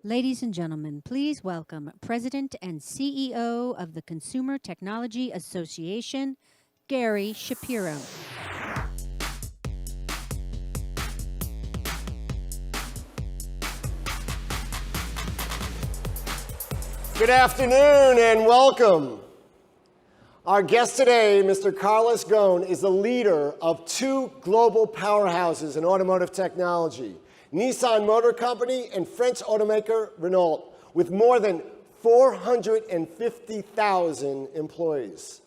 Ladies and gentlemen, please welcome President and CEO of the Consumer Technology Association, Gary Shapiro. Good afternoon and welcome. Our guest today, Mr. Carlos Ghosn, is the leader of two global powerhouses in automotive technology, Nissan Motor Company and French automaker Renault, with more than 450,000 employees.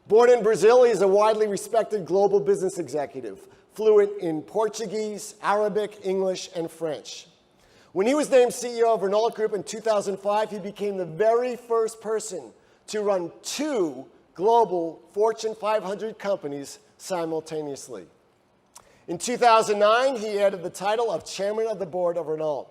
Born in Brazil, he is a widely respected global business executive, fluent in Portuguese, Arabic, English, and French. When he was named CEO of Renault Group in 2005, he became the very first person to run two global Fortune 500 companies simultaneously. In 2009, he added the title of Chairman of the Board of Renault.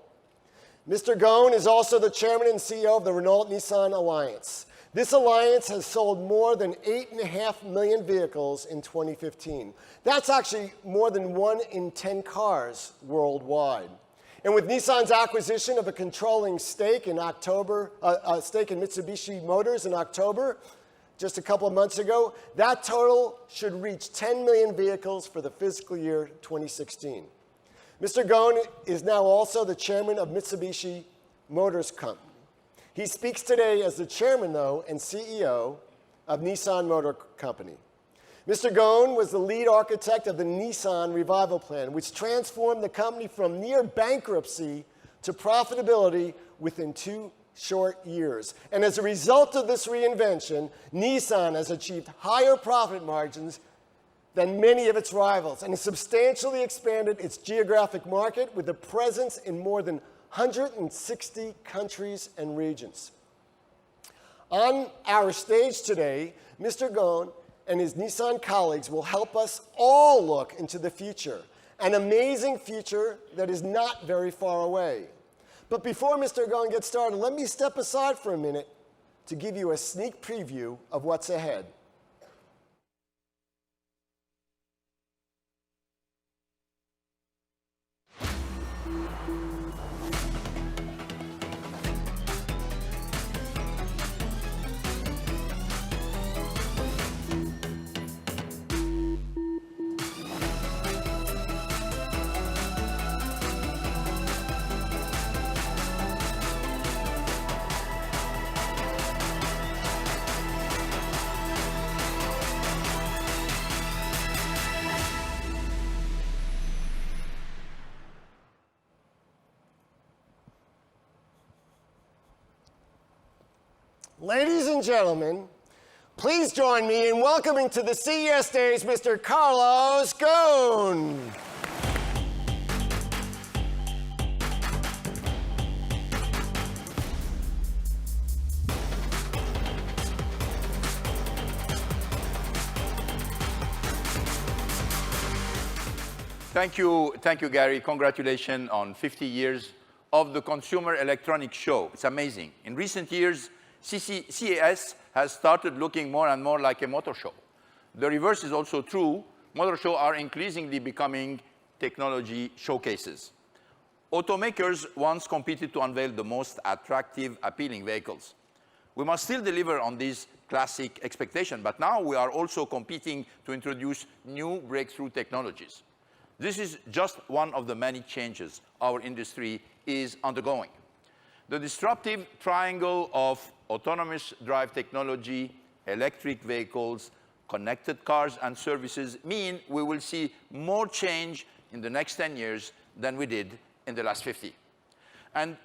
Mr. Ghosn is also the Chairman and CEO of the Renault-Nissan Alliance. This alliance has sold more than 8.5 million vehicles in 2015. That's actually more than 1 in 10 cars worldwide. And with Nissan's acquisition of a controlling stake in Mitsubishi Motors in October, just a couple of months ago, that total should reach 10 million vehicles for the fiscal year 2016. Mr. Ghosn is now also the chairman of Mitsubishi Motors Company. He speaks today as the chairman, though, and CEO of Nissan Motor Company. Mr. Ghosn was the lead architect of the Nissan Revival Plan, which transformed the company from near bankruptcy to profitability within 2 short years. And as a result of this reinvention, Nissan has achieved higher profit margins than many of its rivals and has substantially expanded its geographic market with a presence in more than 160 countries and regions. On our stage today, Mr. Ghosn and his Nissan colleagues will help us all look into the future, an amazing future that is not very far away. But before Mr. Ghosn gets started, let me step aside for a minute to give you a sneak preview of what's ahead. Ladies and gentlemen, please join me in welcoming to the CES stage Mr. Carlos Ghosn. Thank you, Gary. Congratulations on 50 years of the Consumer Electronics Show. It's amazing. In recent years, CES has started looking more and more like a motor show. The reverse is also true. Motor shows are increasingly becoming technology showcases. Automakers once competed to unveil the most attractive, appealing vehicles. We must still deliver on these classic expectations, but now we are also competing to introduce new breakthrough technologies. This is just one of the many changes our industry is undergoing. The disruptive triangle of autonomous drive technology, electric vehicles, connected cars, and services mean we will see more change in the next 10 years than we did in the last 50. And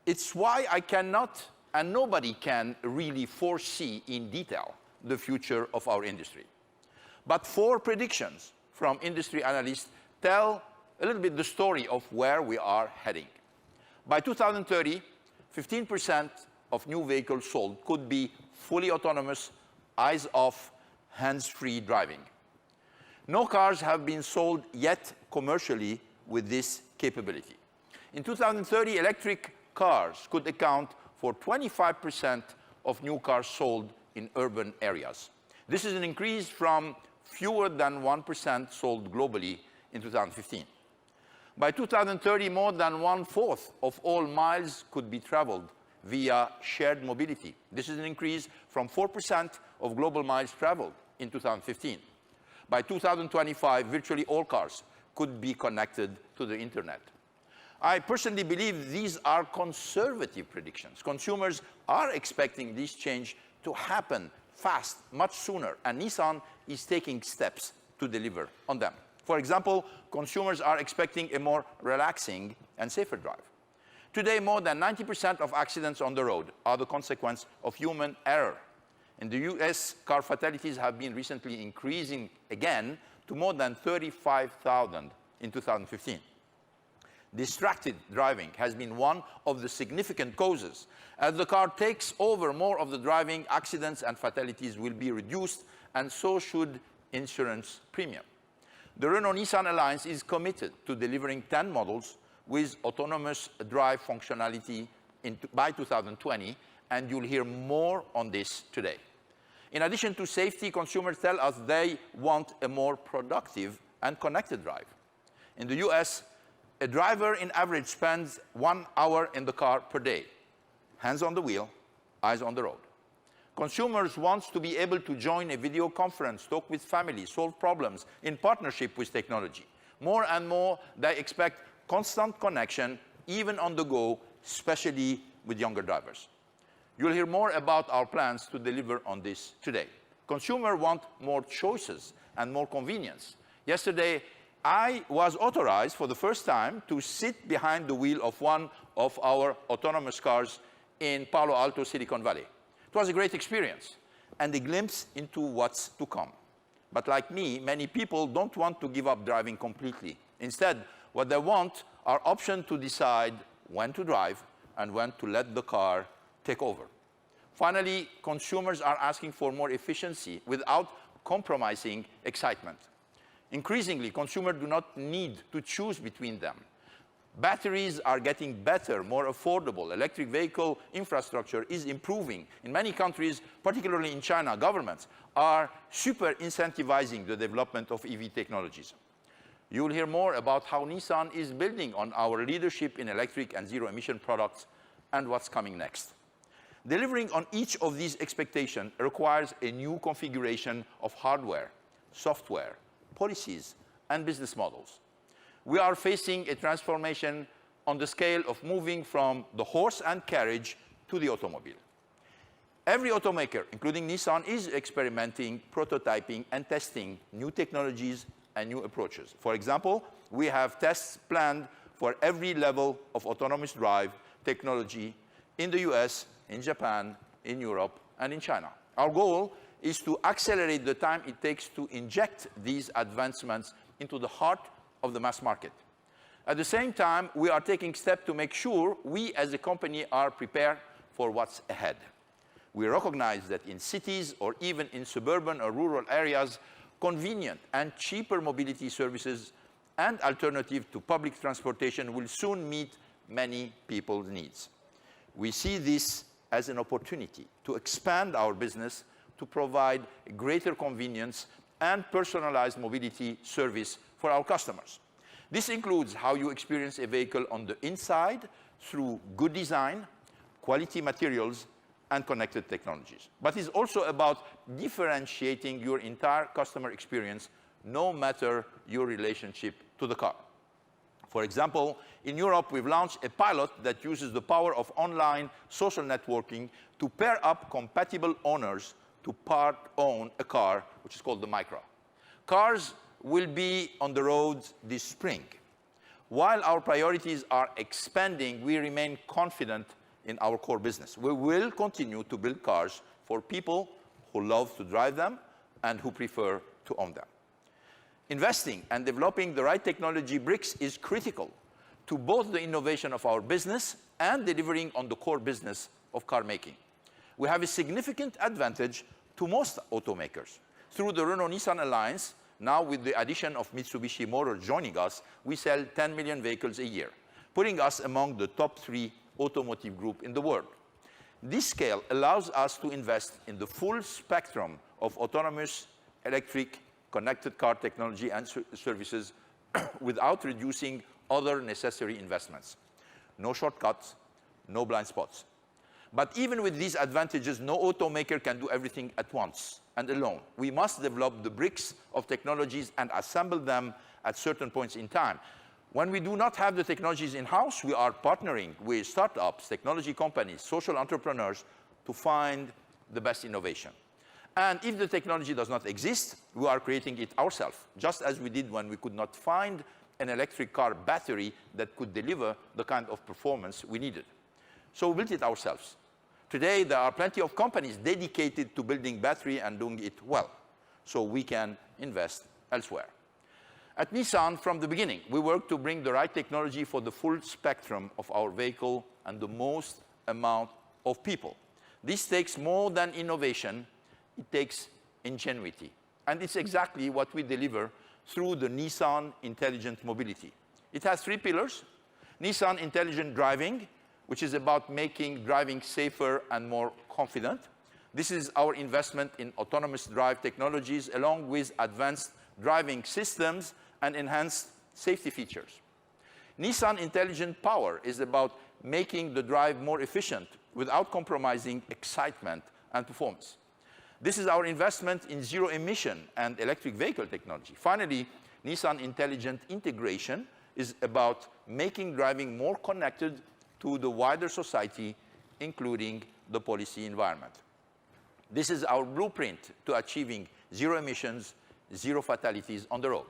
it's why I cannot, and nobody can, really foresee in detail the future of our industry. But 4 predictions from industry analysts tell a little bit the story of where we are heading. By 2030, 15% of new vehicles sold could be fully autonomous, eyes-off, hands-free driving. No cars have been sold yet commercially with this capability. In 2030, electric cars could account for 25% of new cars sold in urban areas. This is an increase from fewer than 1% sold globally in 2015. By 2030, more than 1/4 of all miles could be traveled via shared mobility. This is an increase from 4% of global miles traveled in 2015. By 2025, virtually all cars could be connected to the internet. I personally believe these are conservative predictions. Consumers are expecting this change to happen fast, much sooner, and Nissan is taking steps to deliver on them. For example, consumers are expecting a more relaxing and safer drive. Today, more than 90% of accidents on the road are the consequence of human error. In the US, car fatalities have been recently increasing again to more than 35,000 in 2015. Distracted driving has been one of the significant causes. As the car takes over more of the driving, accidents and fatalities will be reduced, and so should insurance premium. The Renault-Nissan Alliance is committed to delivering 10 models with autonomous drive functionality by 2020, and you'll hear more on this today. In addition to safety, consumers tell us they want a more productive and connected drive. In the US, a driver in average spends 1 hour in the car per day. Hands on the wheel, eyes on the road. Consumers want to be able to join a video conference, talk with family, solve problems in partnership with technology. More and more, they expect constant connection, even on the go, especially with younger drivers. You'll hear more about our plans to deliver on this today. Consumers want more choices and more convenience. Yesterday, I was authorized for the first time to sit behind the wheel of one of our autonomous cars in Palo Alto, Silicon Valley. It was a great experience and a glimpse into what's to come. But like me, many people don't want to give up driving completely. Instead, what they want are options to decide when to drive and when to let the car take over. Finally, consumers are asking for more efficiency without compromising excitement. Increasingly, consumers do not need to choose between them. Batteries are getting better, more affordable. Electric vehicle infrastructure is improving. In many countries, particularly in China, governments are super incentivizing the development of EV technologies. You will hear more about how Nissan is building on our leadership in electric and zero-emission products and what's coming next. Delivering on each of these expectations requires a new configuration of hardware, software, policies, and business models. We are facing a transformation on the scale of moving from the horse and carriage to the automobile. Every automaker, including Nissan, is experimenting, prototyping, and testing new technologies and new approaches. For example, we have tests planned for every level of autonomous drive technology in the US, in Japan, in Europe, and in China. Our goal is to accelerate the time it takes to inject these advancements into the heart of the mass market. At the same time, we are taking steps to make sure we as a company are prepared for what's ahead. We recognize that in cities or even in suburban or rural areas, convenient and cheaper mobility services and alternative to public transportation will soon meet many people's needs. We see this as an opportunity to expand our business to provide greater convenience and personalized mobility service for our customers. This includes how you experience a vehicle on the inside through good design, quality materials, and connected technologies. But it's also about differentiating your entire customer experience, no matter your relationship to the car. For example, in Europe, we've launched a pilot that uses the power of online social networking to pair up compatible owners to part-own a car, which is called the Micro. Cars will be on the roads this spring. While our priorities are expanding, we remain confident in our core business. We will continue to build cars for people who love to drive them and who prefer to own them. Investing and developing the right technology bricks is critical to both the innovation of our business and delivering on the core business of car making. We have a significant advantage to most automakers. Through the Renault-Nissan Alliance, now with the addition of Mitsubishi Motors joining us, we sell 10 million vehicles a year, putting us among the top 3 automotive group in the world. This scale allows us to invest in the full spectrum of autonomous, electric, connected car technology and services without reducing other necessary investments. No shortcuts, no blind spots. But even with these advantages, no automaker can do everything at once and alone. We must develop the bricks of technologies and assemble them at certain points in time. When we do not have the technologies in-house, we are partnering with startups, technology companies, social entrepreneurs to find the best innovation. And if the technology does not exist, we are creating it ourselves, just as we did when we could not find an electric car battery that could deliver the kind of performance we needed. So we built it ourselves. Today, there are plenty of companies dedicated to building battery and doing it well, so we can invest elsewhere. At Nissan, from the beginning, we worked to bring the right technology for the full spectrum of our vehicle and the most amount of people. This takes more than innovation, it takes ingenuity. And it's exactly what we deliver through the Nissan Intelligent Mobility. It has 3 pillars: Nissan Intelligent Driving, which is about making driving safer and more confident. This is our investment in autonomous drive technologies, along with advanced driving systems and enhanced safety features. Nissan Intelligent Power is about making the drive more efficient without compromising excitement and performance. This is our investment in zero-emission and electric vehicle technology. Finally, Nissan Intelligent Integration is about making driving more connected to the wider society, including the policy environment. This is our blueprint to achieving zero emissions, zero fatalities on the road.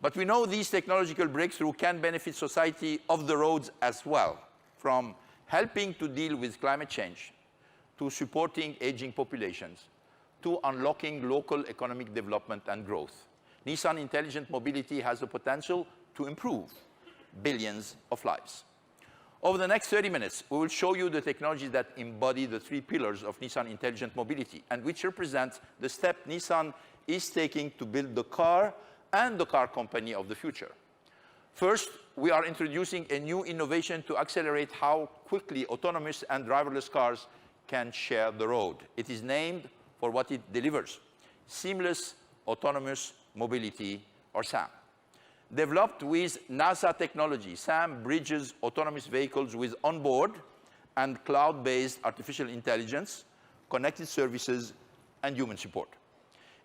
But we know these technological breakthroughs can benefit society off the roads as well, from helping to deal with climate change, to supporting aging populations, to unlocking local economic development and growth. Nissan Intelligent Mobility has the potential to improve billions of lives. Over the next 30 minutes, we will show you the technologies that embody the 3 pillars of Nissan Intelligent Mobility and which represent the step Nissan is taking to build the car and the car company of the future. First, we are introducing a new innovation to accelerate how quickly autonomous and driverless cars can share the road. It is named for what it delivers: Seamless Autonomous Mobility, or SAM. Developed with NASA technology, SAM bridges autonomous vehicles with onboard and cloud-based artificial intelligence, connected services, and human support.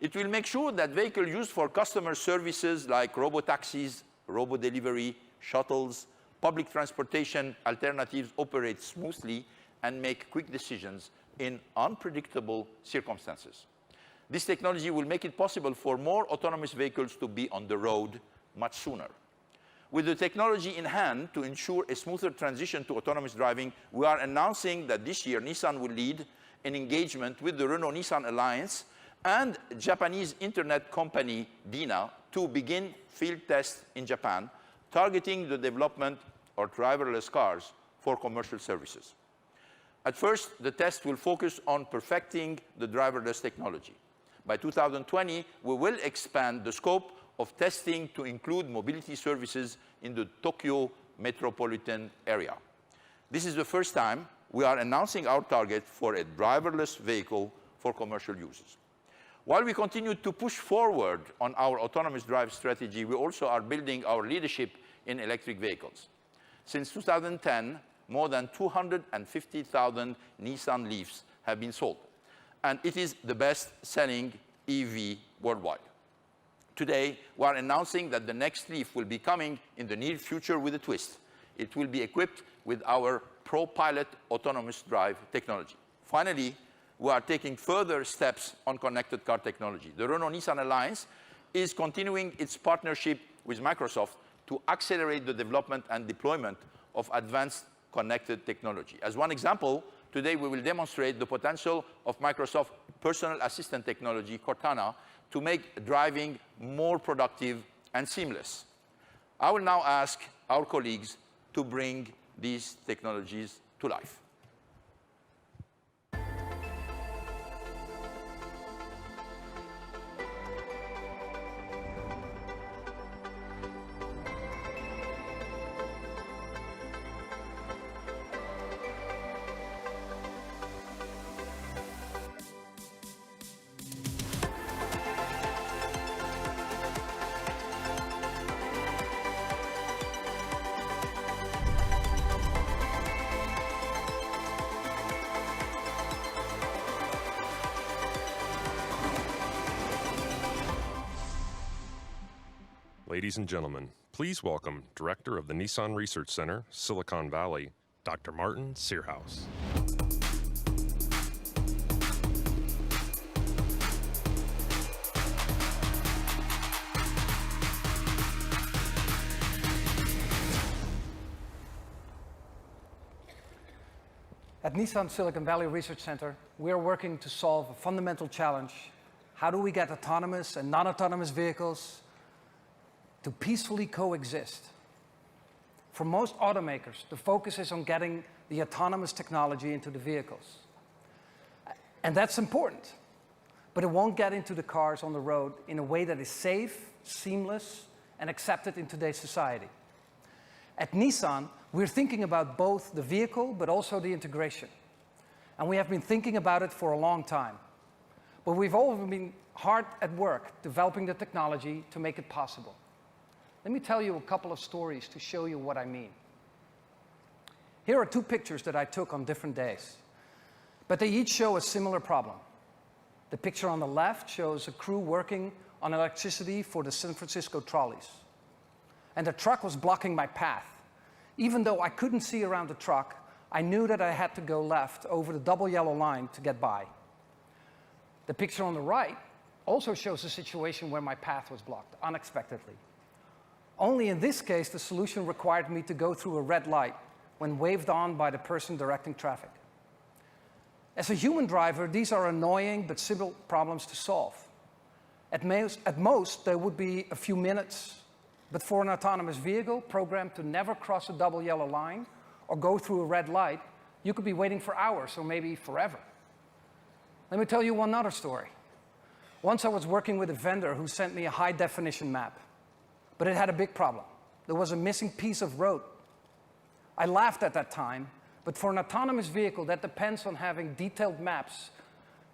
It will make sure that vehicles used for customer services like robo-taxis, robo-delivery, shuttles, public transportation alternatives operate smoothly and make quick decisions in unpredictable circumstances. This technology will make it possible for more autonomous vehicles to be on the road much sooner. With the technology in hand to ensure a smoother transition to autonomous driving, we are announcing that this year Nissan will lead an engagement with the Renault-Nissan Alliance and Japanese internet company Dina to begin field tests in Japan, targeting the development of driverless cars for commercial services. At first, the test will focus on perfecting the driverless technology. By 2020, we will expand the scope of testing to include mobility services in the Tokyo metropolitan area. This is the first time we are announcing our target for a driverless vehicle for commercial uses. While we continue to push forward on our autonomous drive strategy, we also are building our leadership in electric vehicles. Since 2010, more than 250,000 Nissan Leafs have been sold, and it is the best-selling EV worldwide. Today, we are announcing that the next Leaf will be coming in the near future with a twist. It will be equipped with our ProPilot autonomous drive technology. Finally, we are taking further steps on connected car technology. The Renault-Nissan Alliance is continuing its partnership with Microsoft to accelerate the development and deployment of advanced connected technology. As one example, today we will demonstrate the potential of Microsoft personal assistant technology, Cortana, to make driving more productive and seamless. I will now ask our colleagues to bring these technologies to life. ladies and gentlemen, please welcome Director of the Nissan Research Center, Silicon Valley, Dr. Martin Searhouse. At Nissan Silicon Valley Research Center, we're working to solve a fundamental challenge. How do we get autonomous and non-autonomous vehicles to peacefully coexist? For most automakers, the focus is on getting the autonomous technology into the vehicles. And that's important, but it won't get into the cars on the road in a way that is safe, seamless, and accepted in today's society. At Nissan, we're thinking about both the vehicle, but also the integration. And we have been thinking about it for a long time. But we've all been hard at work developing the technology to make it possible. Let me tell you a couple of stories to show you what I mean. Here are two pictures that I took on different days, but they each show a similar problem. The picture on the left shows a crew working on electricity for the San Francisco trolleys. And the truck was blocking my path. Even though I couldn't see around the truck, I knew that I had to go left over the double yellow line to get by. The picture on the right also shows a situation where my path was blocked unexpectedly. Only in this case, the solution required me to go through a red light when waved on by the person directing traffic. As a human driver, these are annoying but simple problems to solve. At most, there would be a few minutes, but for an autonomous vehicle programmed to never cross a double yellow line or go through a red light, you could be waiting for hours or maybe forever. Let me tell you one other story. Once I was working with a vendor who sent me a high-definition map, but it had a big problem. There was a missing piece of road. I laughed at that time, but for an autonomous vehicle that depends on having detailed maps,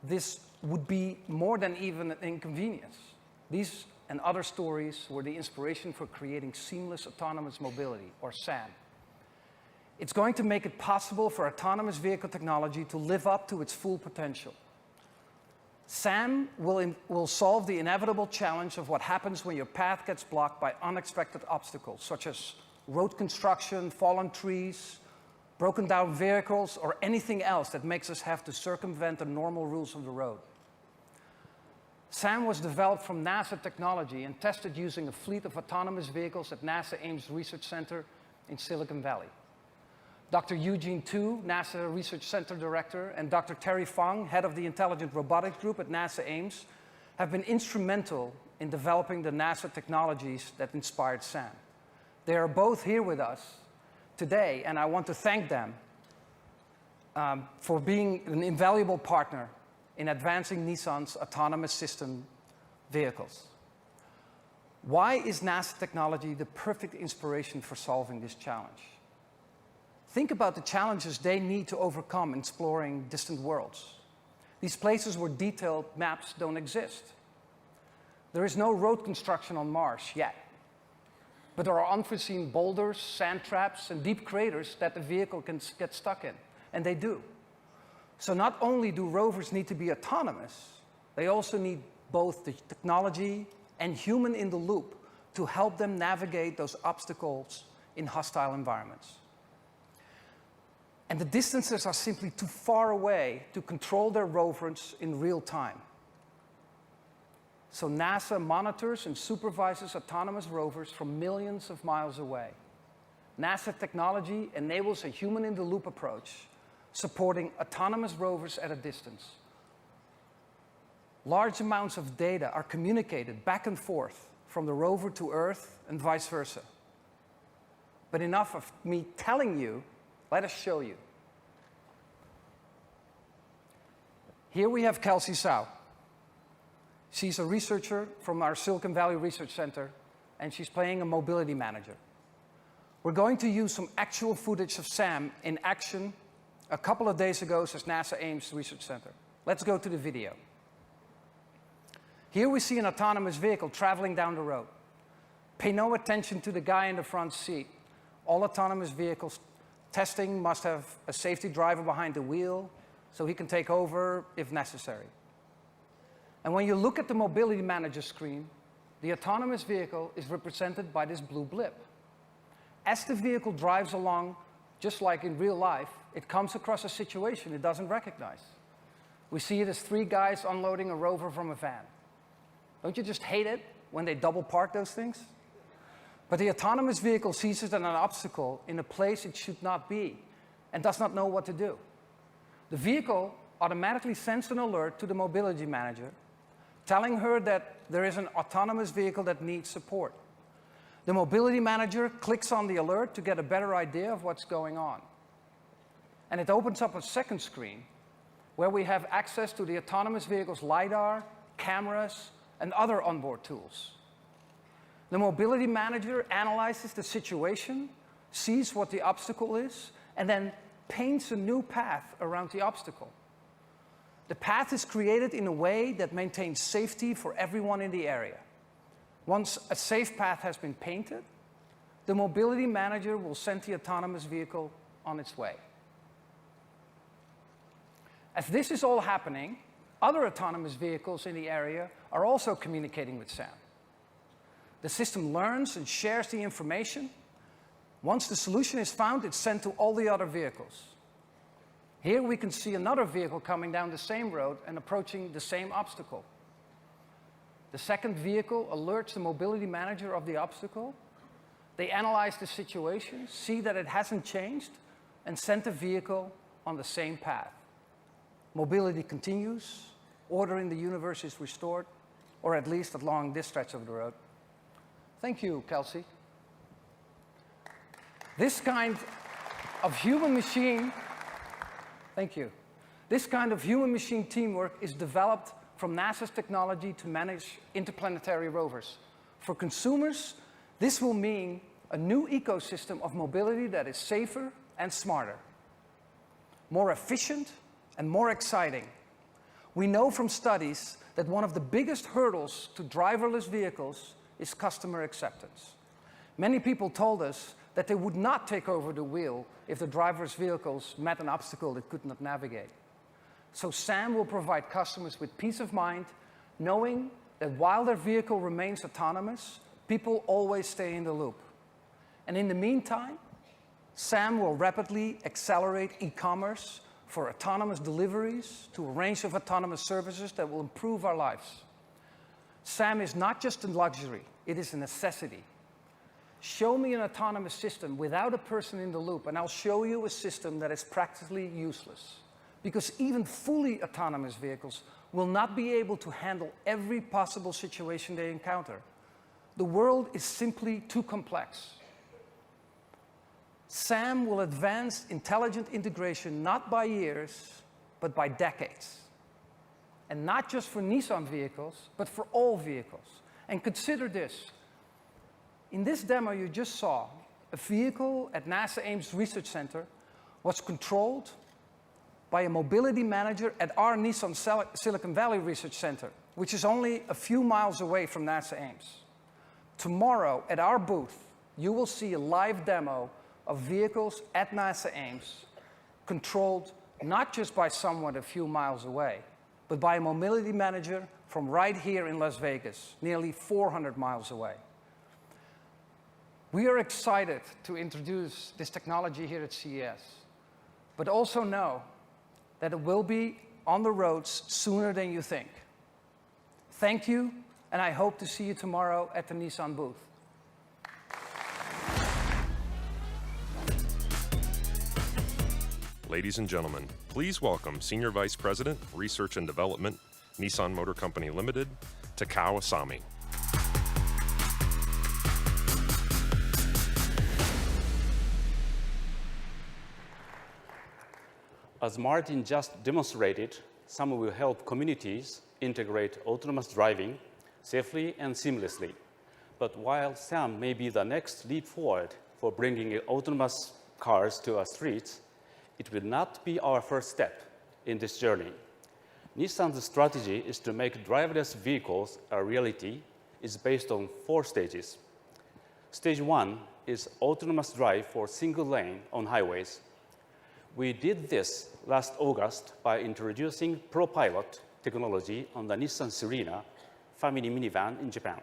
this would be more than even an inconvenience. These and other stories were the inspiration for creating seamless autonomous mobility, or SAM. It's going to make it possible for autonomous vehicle technology to live up to its full potential. SAM will solve the inevitable challenge of what happens when your path gets blocked by unexpected obstacles, such as road construction, fallen trees, broken down vehicles, or anything else that makes us have to circumvent the normal rules of the road. SAM was developed from NASA technology and tested using a fleet of autonomous vehicles at NASA Ames Research Center in Silicon Valley. Dr. Eugene Tu, NASA Research Center Director, and Dr. Terry Fang, head of the Intelligent Robotics Group at NASA Ames, have been instrumental in developing the NASA technologies that inspired SAM. They are both here with us today, and I want to thank them for being an invaluable partner in advancing Nissan's autonomous system vehicles. Why is NASA technology the perfect inspiration for solving this challenge? Think about the challenges they need to overcome in exploring distant worlds. These places where detailed maps don't exist. There is no road construction on Mars yet, but there are unforeseen boulders, sand traps, and deep craters that the vehicle can get stuck in, and they do. So not only do rovers need to be autonomous, they also need both the technology and human in the loop to help them navigate those obstacles in hostile environments. And the distances are simply too far away to control their rovers in real time. So NASA monitors and supervises autonomous rovers from millions of miles away. NASA technology enables a human-in-the-loop approach, supporting autonomous rovers at a distance. Large amounts of data are communicated back and forth from the rover to Earth and vice versa. But enough of me telling you, let us show you. Here we have Kelsey Tsao. She's a researcher from our Silicon Valley Research Center, and she's playing a mobility manager. We're going to use some actual footage of Sam in action a couple of days ago at NASA Ames Research Center. Let's go to the video. Here we see an autonomous vehicle traveling down the road. Pay no attention to the guy in the front seat. All autonomous vehicles testing must have a safety driver behind the wheel so he can take over if necessary. And when you look at the mobility manager screen, the autonomous vehicle is represented by this blue blip. As the vehicle drives along, just like in real life, it comes across a situation it doesn't recognize. We see it as 3 guys unloading a rover from a van. Don't you just hate it when they double park those things? But the autonomous vehicle sees it as an obstacle in a place it should not be and does not know what to do. The vehicle automatically sends an alert to the mobility manager, telling her that there is an autonomous vehicle that needs support. The mobility manager clicks on the alert to get a better idea of what's going on. And it opens up a second screen where we have access to the autonomous vehicle's LiDAR, cameras, and other onboard tools. The mobility manager analyzes the situation, sees what the obstacle is, and then paints a new path around the obstacle. The path is created in a way that maintains safety for everyone in the area. Once a safe path has been painted, the mobility manager will send the autonomous vehicle on its way. As this is all happening, other autonomous vehicles in the area are also communicating with SAM. The system learns and shares the information. Once the solution is found, it's sent to all the other vehicles. Here we can see another vehicle coming down the same road and approaching the same obstacle. The second vehicle alerts the mobility manager of the obstacle. They analyze the situation, see that it hasn't changed, and send the vehicle on the same path. Mobility continues, order in the universe is restored, or at least along this stretch of the road. Thank you, Kelsey. This kind of human-machine, thank you. This kind of human-machine teamwork is developed from NASA's technology to manage interplanetary rovers. For consumers, this will mean a new ecosystem of mobility that is safer and smarter, more efficient and more exciting. We know from studies that one of the biggest hurdles to driverless vehicles is customer acceptance. Many people told us that they would not take over the wheel if the driver's vehicles met an obstacle it could not navigate. So SAM will provide customers with peace of mind, knowing that while their vehicle remains autonomous, people always stay in the loop. And in the meantime, SAM will rapidly accelerate e-commerce for autonomous deliveries to a range of autonomous services that will improve our lives. SAM is not just a luxury, it is a necessity. Show me an autonomous system without a person in the loop, and I'll show you a system that is practically useless. Because even fully autonomous vehicles will not be able to handle every possible situation they encounter. The world is simply too complex. SAM will advance intelligent integration not by years, but by decades. And not just for Nissan vehicles, but for all vehicles. And consider this. In this demo you just saw, a vehicle at NASA Ames Research Center was controlled by a mobility manager at our Nissan Silicon Valley Research Center, which is only a few miles away from NASA Ames. Tomorrow, at our booth, you will see a live demo of vehicles at NASA Ames, controlled not just by someone a few miles away, but by a mobility manager from right here in Las Vegas, nearly 400 miles away. We are excited to introduce this technology here at CES, but also know that it will be on the roads sooner than you think. Thank you, and I hope to see you tomorrow at the Nissan booth. Ladies and gentlemen, please welcome Senior Vice President, Research and Development, Nissan Motor Company Limited, Takao Asami. As Martin just demonstrated, SAM will help communities integrate autonomous driving safely and seamlessly. But while SAM may be the next leap forward for bringing autonomous cars to our streets, it will not be our first step in this journey. Nissan's strategy is to make driverless vehicles a reality. It's based on 4 stages. Stage 1 is autonomous drive for single lane on highways. We did this last August by introducing ProPilot technology on the Nissan Serena family minivan in Japan.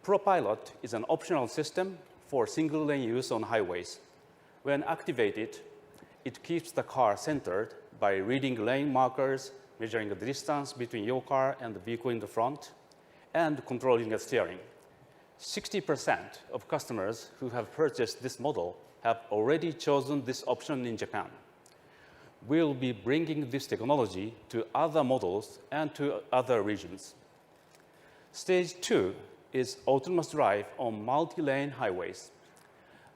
ProPilot is an optional system for single-lane use on highways. When activated, it keeps the car centered by reading lane markers, measuring the distance between your car and the vehicle in the front, and controlling the steering. 60% of customers who have purchased this model have already chosen this option in Japan. We'll be bringing this technology to other models and to other regions. Stage 2 is autonomous drive on multi-lane highways.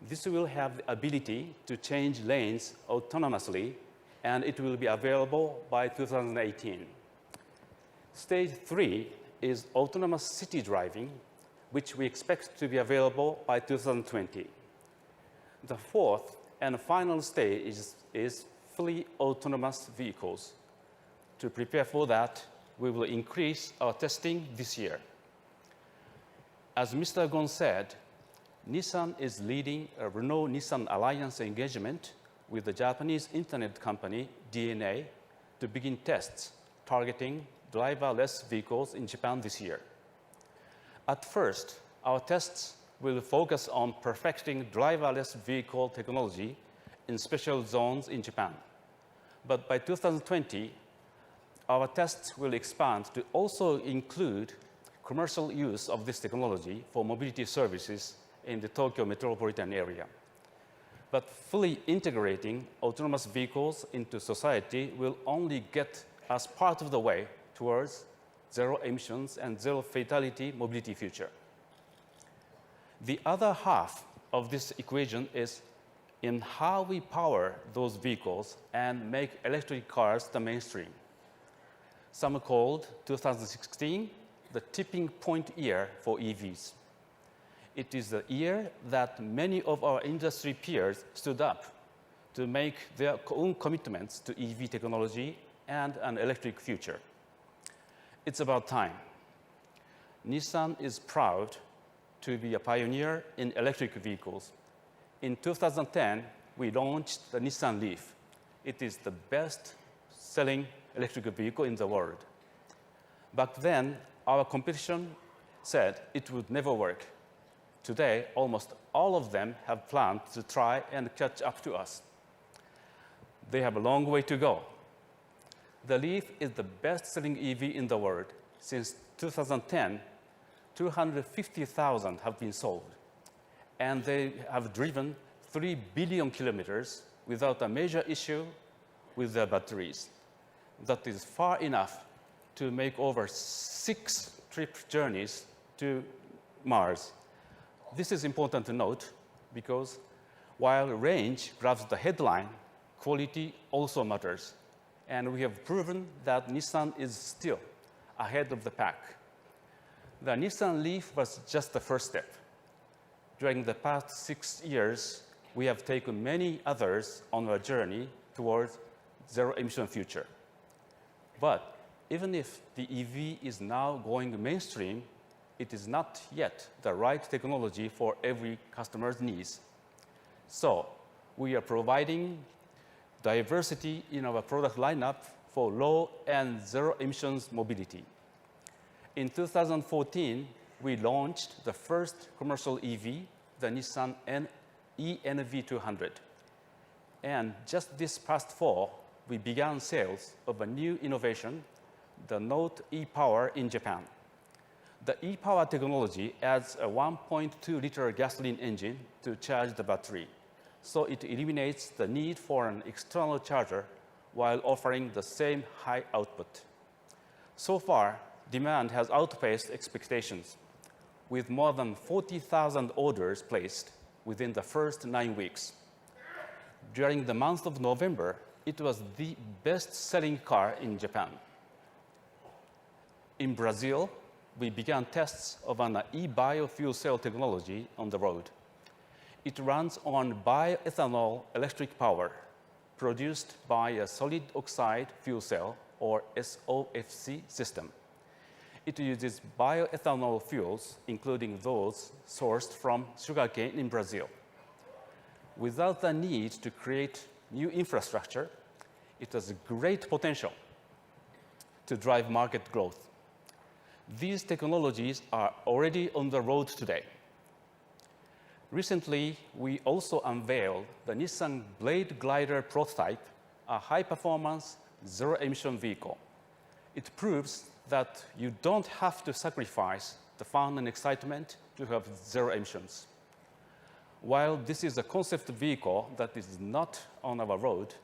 This will have the ability to change lanes autonomously, and it will be available by 2018. Stage 3 is autonomous city driving, which we expect to be available by 2020. The fourth and final stage is fully autonomous vehicles. To prepare for that, we will increase our testing this year. As Mr. Ghosn said, Nissan is leading a Renault-Nissan alliance engagement with the Japanese internet company DNA to begin tests targeting driverless vehicles in Japan this year. At first, our tests will focus on perfecting driverless vehicle technology in special zones in Japan. But by 2020, our tests will expand to also include commercial use of this technology for mobility services in the Tokyo metropolitan area. But fully integrating autonomous vehicles into society will only get us part of the way towards zero emissions and zero fatality mobility future. The other half of this equation is in how we power those vehicles and make electric cars the mainstream. Some called 2016 the tipping point year for EVs. It is the year that many of our industry peers stood up to make their own commitments to EV technology and an electric future. It's about time. Nissan is proud to be a pioneer in electric vehicles. In 2010, we launched the Nissan Leaf. It is the best-selling electric vehicle in the world. Back then, our competition said it would never work. Today, almost all of them have planned to try and catch up to us. They have a long way to go. The Leaf is the best-selling EV in the world. Since 2010, 250,000 have been sold, and they have driven 3 billion kilometers without a major issue with their batteries. That is far enough to make over 6 trip journeys to Mars. This is important to note because while range grabs the headline, quality also matters. And we have proven that Nissan is still ahead of the pack. The Nissan Leaf was just the first step. During the past 6 years, we have taken many others on our journey towards zero-emission future. But even if the EV is now going mainstream, it is not yet the right technology for every customer's needs. So we are providing diversity in our product lineup for low and zero emissions mobility. In 2014, we launched the first commercial EV, the Nissan ENV200. And just this past fall, we began sales of a new innovation, the Note e-Power in Japan. The e-Power technology adds a 1.2-liter gasoline engine to charge the battery, so it eliminates the need for an external charger while offering the same high output. So far, demand has outpaced expectations, with more than 40,000 orders placed within the first 9 weeks. During the month of November, it was the best-selling car in Japan. In Brazil, we began tests of an e-biofuel cell technology on the road. It runs on bioethanol electric power produced by a solid oxide fuel cell, or SOFC system. It uses bioethanol fuels, including those sourced from sugarcane in Brazil. Without the need to create new infrastructure, it has great potential to drive market growth. These technologies are already on the road today. Recently, we also unveiled the Nissan Blade Glider prototype, a high-performance, zero-emission vehicle. It proves that you don't have to sacrifice the fun and excitement to have zero emissions. While this is a concept vehicle that is not on our road,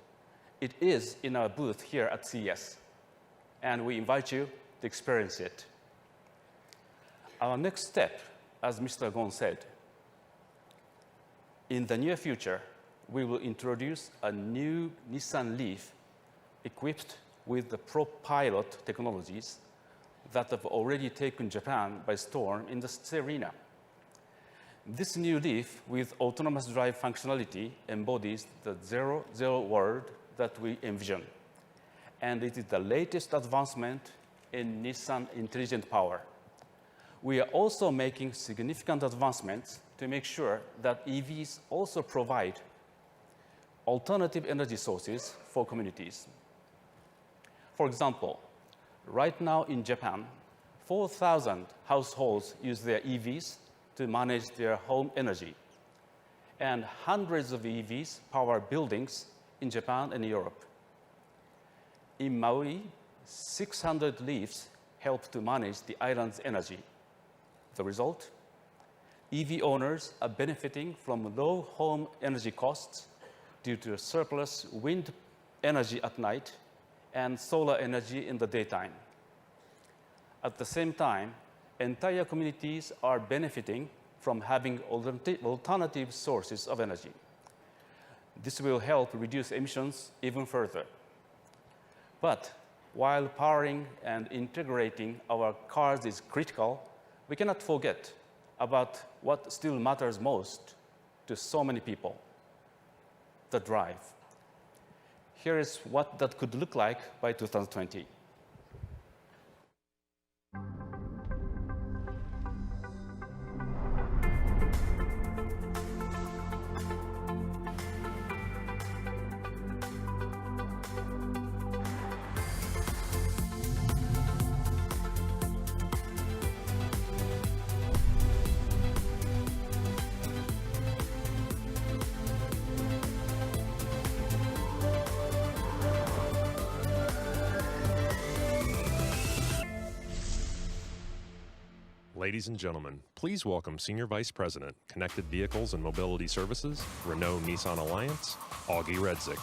it is in our booth here at CES, and we invite you to experience it. Our next step, as Mr. Ghosn said, in the near future, we will introduce a new Nissan Leaf equipped with the ProPilot technologies that have already taken Japan by storm in the arena. This new Leaf with autonomous drive functionality embodies the zero-zero world that we envision, and it is the latest advancement in Nissan Intelligent Power. We are also making significant advancements to make sure that EVs also provide alternative energy sources for communities. For example, right now in Japan, 4,000 households use their EVs to manage their home energy, and hundreds of EVs power buildings in Japan and Europe. In Maui, 600 Leafs help to manage the island's energy. The result? EV owners are benefiting from low home energy costs due to surplus wind energy at night and solar energy in the daytime. At the same time, entire communities are benefiting from having alternative sources of energy. This will help reduce emissions even further. But while powering and integrating our cars is critical, we cannot forget about what still matters most to so many people: the drive. Here is what that could look like by 2020. Ladies and gentlemen, please welcome Senior Vice President, Connected Vehicles and Mobility Services, Renault-Nissan Alliance, Augie Redzik.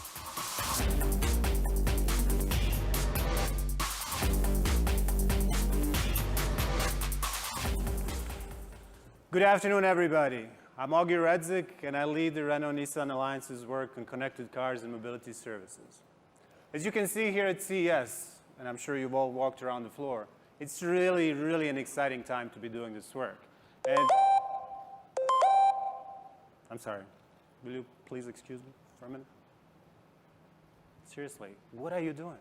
Good afternoon, everybody. I'm Augie Redzik, and I lead the Renault-Nissan Alliance's work on connected cars and mobility services. As you can see here at CES, and I'm sure you've all walked around the floor, it's really, really an exciting time to be doing this work. And I'm sorry, will you please excuse me for a minute? Seriously, what are you doing?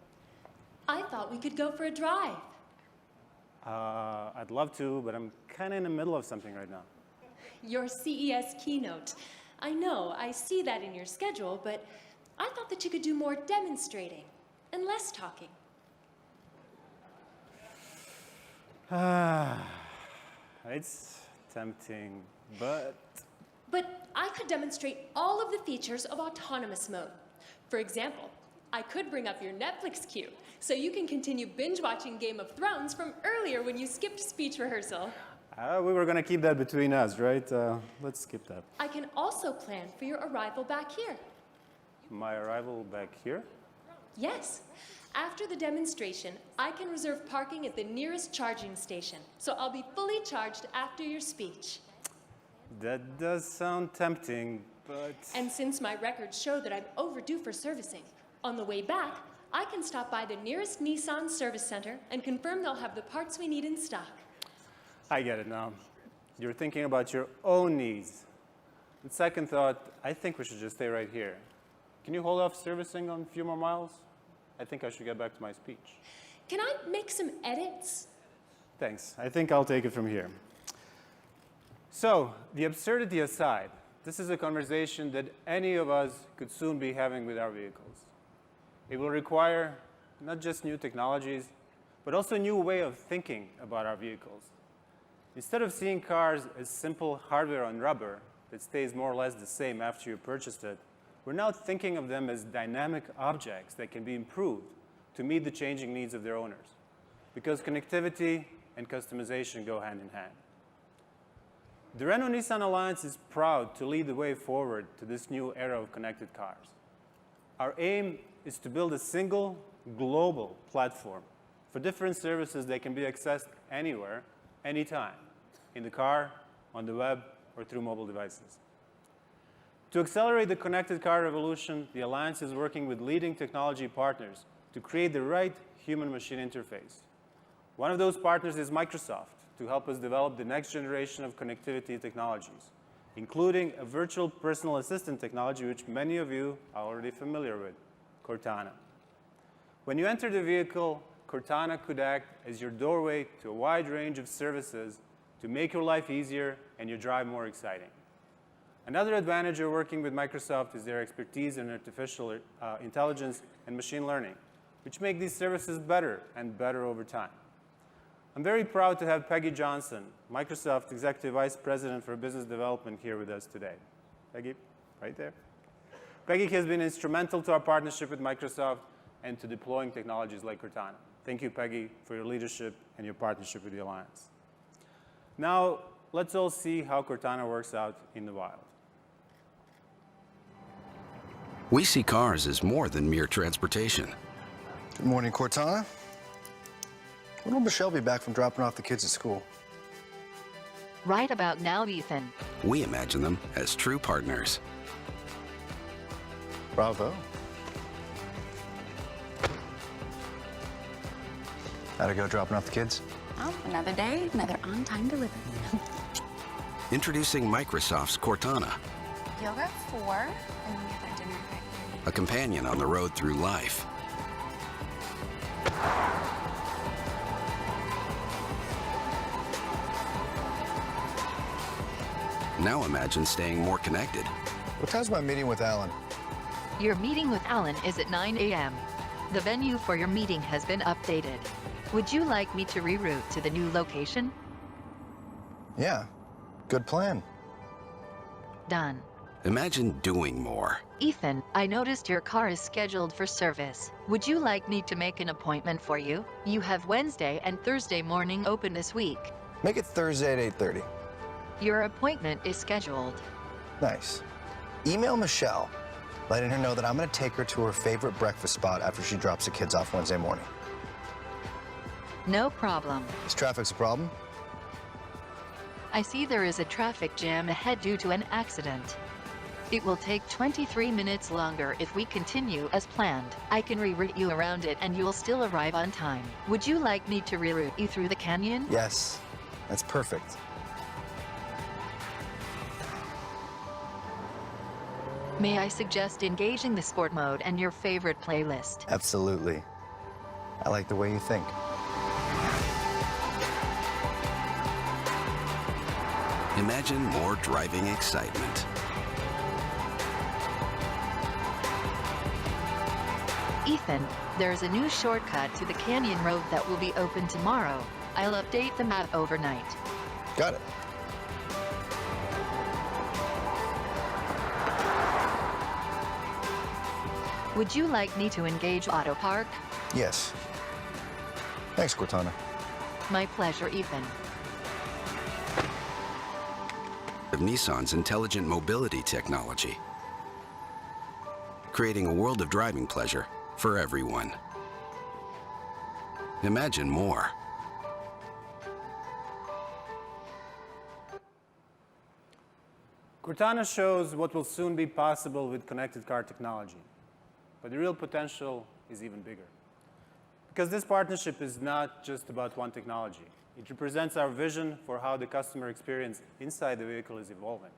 I thought we could go for a drive. I'd love to, but I'm kind of in the middle of something right now. Your CES keynote. I know, I see that in your schedule, but I thought that you could do more demonstrating and less talking. It's tempting, but... But I could demonstrate all of the features of autonomous mode. For example, I could bring up your Netflix queue, so you can continue binge-watching Game of Thrones from earlier when you skipped speech rehearsal. We were going to keep that between us, right? Let's skip that. I can also plan for your arrival back here. My arrival back here? Yes. After the demonstration, I can reserve parking at the nearest charging station, so I'll be fully charged after your speech. That does sound tempting, but... And since my records show that I'm overdue for servicing, on the way back, I can stop by the nearest Nissan service center and confirm they'll have the parts we need in stock. I get it now. You're thinking about your own needs. On second thought, I think we should just stay right here. Can you hold off servicing on a few more miles? I think I should get back to my speech. Can I make some edits? Thanks. I think I'll take it from here. So, the absurdity aside, this is a conversation that any of us could soon be having with our vehicles. It will require not just new technologies, but also a new way of thinking about our vehicles. Instead of seeing cars as simple hardware on rubber that stays more or less the same after you purchased it, we're now thinking of them as dynamic objects that can be improved to meet the changing needs of their owners, because connectivity and customization go hand in hand. The Renault-Nissan Alliance is proud to lead the way forward to this new era of connected cars. Our aim is to build a single, global platform for different services that can be accessed anywhere, anytime, in the car, on the web, or through mobile devices. To accelerate the connected car revolution, the Alliance is working with leading technology partners to create the right human-machine interface. One of those partners is Microsoft, to help us develop the next generation of connectivity technologies, including a virtual personal assistant technology which many of you are already familiar with, Cortana. When you enter the vehicle, Cortana could act as your doorway to a wide range of services to make your life easier and your drive more exciting. Another advantage of working with Microsoft is their expertise in artificial intelligence and machine learning, which make these services better and better over time. I'm very proud to have Peggy Johnson, Microsoft Executive Vice President for Business Development, here with us today. Peggy, right there. Peggy has been instrumental to our partnership with Microsoft and to deploying technologies like Cortana. Thank you, Peggy, for your leadership and your partnership with the Alliance. Now, let's all see how Cortana works out in the wild. We see cars as more than mere transportation. Good morning, Cortana. When will Michelle be back from dropping off the kids at school? Right about now, Ethan. We imagine them as true partners. Bravo. How'd it go dropping off the kids? Oh, another day, another on-time delivery. Introducing Microsoft's Cortana, Yoga at 4, and we have our dinner at 5:30. a companion on the road through life. Now imagine staying more connected. What time's my meeting with Alan? Your meeting with Alan is at 9 a.m. The venue for your meeting has been updated. Would you like me to reroute to the new location? Yeah, good plan. Done. Imagine doing more. Ethan, I noticed your car is scheduled for service. Would you like me to make an appointment for you? You have Wednesday and Thursday morning open this week. Make it Thursday at 8:30. Your appointment is scheduled. Nice. Email Michelle, letting her know that I'm going to take her to her favorite breakfast spot after she drops the kids off Wednesday morning. No problem. Is traffic's a problem? I see there is a traffic jam ahead due to an accident. It will take 23 minutes longer if we continue as planned. I can reroute you around it and you'll still arrive on time. Would you like me to reroute you through the canyon? Yes, that's perfect. May I suggest engaging the sport mode and your favorite playlist? Absolutely. I like the way you think. Imagine more driving excitement. Ethan, there's a new shortcut to the canyon road that will be open tomorrow. I'll update the map overnight. Got it. Would you like me to engage Auto Park? Yes. Thanks, Cortana. My pleasure, Ethan. Of Nissan's Intelligent Mobility technology, creating a world of driving pleasure for everyone. Imagine more. Cortana shows what will soon be possible with connected car technology. But the real potential is even bigger. Because this partnership is not just about one technology. It represents our vision for how the customer experience inside the vehicle is evolving.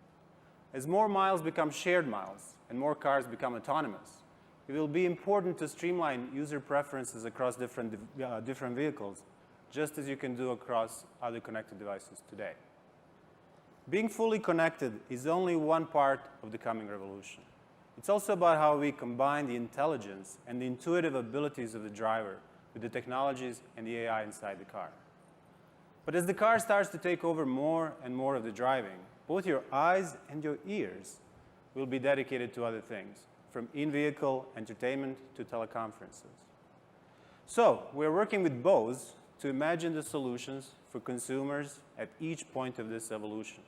As more miles become shared miles and more cars become autonomous, it will be important to streamline user preferences across different vehicles, just as you can do across other connected devices today. Being fully connected is only one part of the coming revolution. It's also about how we combine the intelligence and the intuitive abilities of the driver with the technologies and the AI inside the car. But as the car starts to take over more and more of the driving, both your eyes and your ears will be dedicated to other things, from in-vehicle entertainment to teleconferences. So we're working with Bose to imagine the solutions for consumers at each point of this evolution.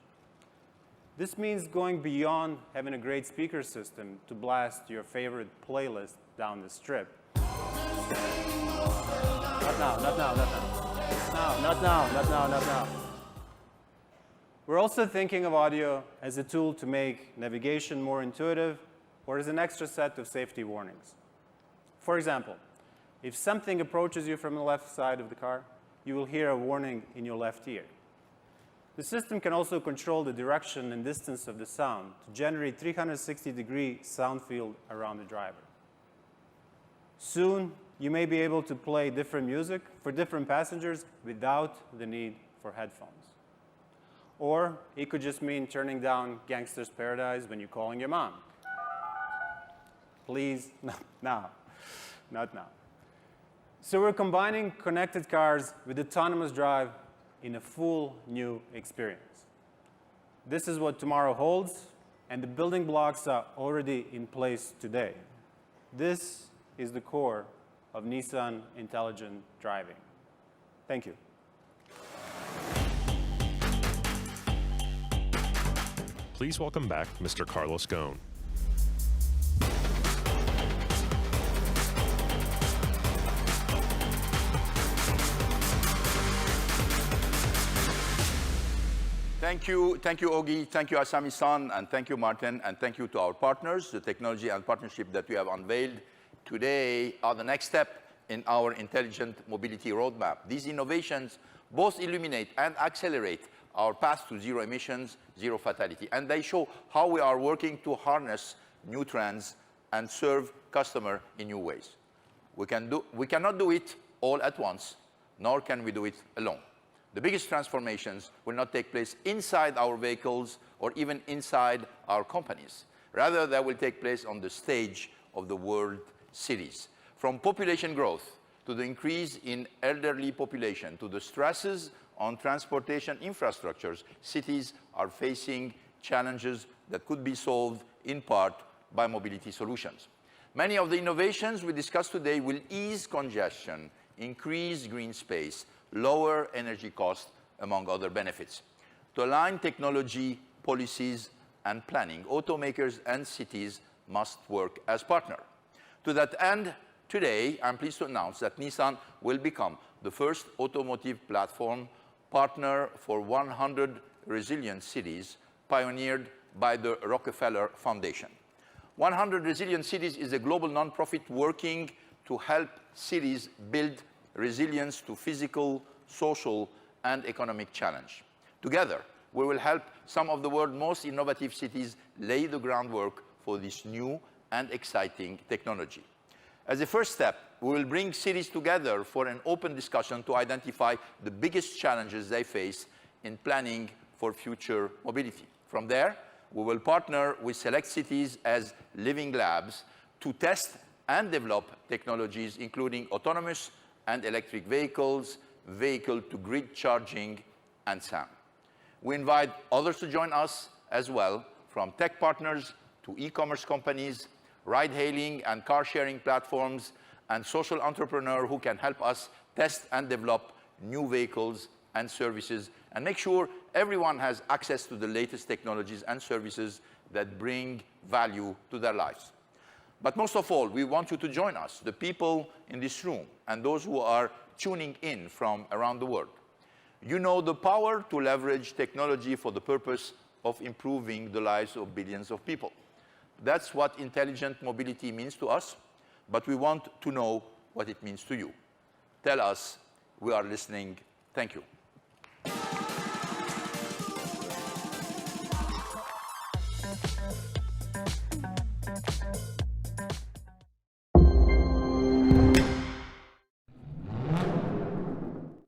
This means going beyond having a great speaker system to blast your favorite playlist down the strip. Not now, not now, not now. Not now, not now, not now. We're also thinking of audio as a tool to make navigation more intuitive or as an extra set of safety warnings. For example, if something approaches you from the left side of the car, you will hear a warning in your left ear. The system can also control the direction and distance of the sound to generate 360-degree sound field around the driver. Soon, you may be able to play different music for different passengers without the need for headphones. Or it could just mean turning down Gangster's Paradise when you're calling your mom. Please, not now. Not now. So we're combining connected cars with autonomous drive in a full new experience. This is what tomorrow holds, and the building blocks are already in place today. This is the core of Nissan Intelligent Driving. Thank you. Please welcome back Mr. Carlos Ghosn. Thank you, Ogi, thank you, Asami-san, and thank you, Martin, and thank you to our partners. The technology and partnership that we have unveiled today are the next step in our intelligent mobility roadmap. These innovations both illuminate and accelerate our path to zero emissions, zero fatality, and they show how we are working to harness new trends and serve customer in new ways. We cannot do it all at once, nor can we do it alone. The biggest transformations will not take place inside our vehicles or even inside our companies. Rather, they will take place on the stage of the world cities. From population growth to the increase in elderly population to the stresses on transportation infrastructures, cities are facing challenges that could be solved in part by mobility solutions. Many of the innovations we discussed today will ease congestion, increase green space, lower energy costs, among other benefits. To align technology, policies, and planning, automakers and cities must work as partners. To that end, today, I'm pleased to announce that Nissan will become the first automotive platform partner for 100 resilient cities, pioneered by the Rockefeller Foundation. 100 Resilient Cities is a global nonprofit working to help cities build resilience to physical, social, and economic challenge. Together, we will help some of the world's most innovative cities lay the groundwork for this new and exciting technology. As a first step, we will bring cities together for an open discussion to identify the biggest challenges they face in planning for future mobility. From there, we will partner with select cities as living labs to test and develop technologies including autonomous and electric vehicles, vehicle-to-grid charging, and SAM. We invite others to join us as well, from tech partners to e-commerce companies, ride-hailing and car-sharing platforms, and social entrepreneurs who can help us test and develop new vehicles and services and make sure everyone has access to the latest technologies and services that bring value to their lives. But most of all, we want you to join us, the people in this room and those who are tuning in from around the world. You know the power to leverage technology for the purpose of improving the lives of billions of people. That's what intelligent mobility means to us, but we want to know what it means to you. Tell us. We are listening. Thank you.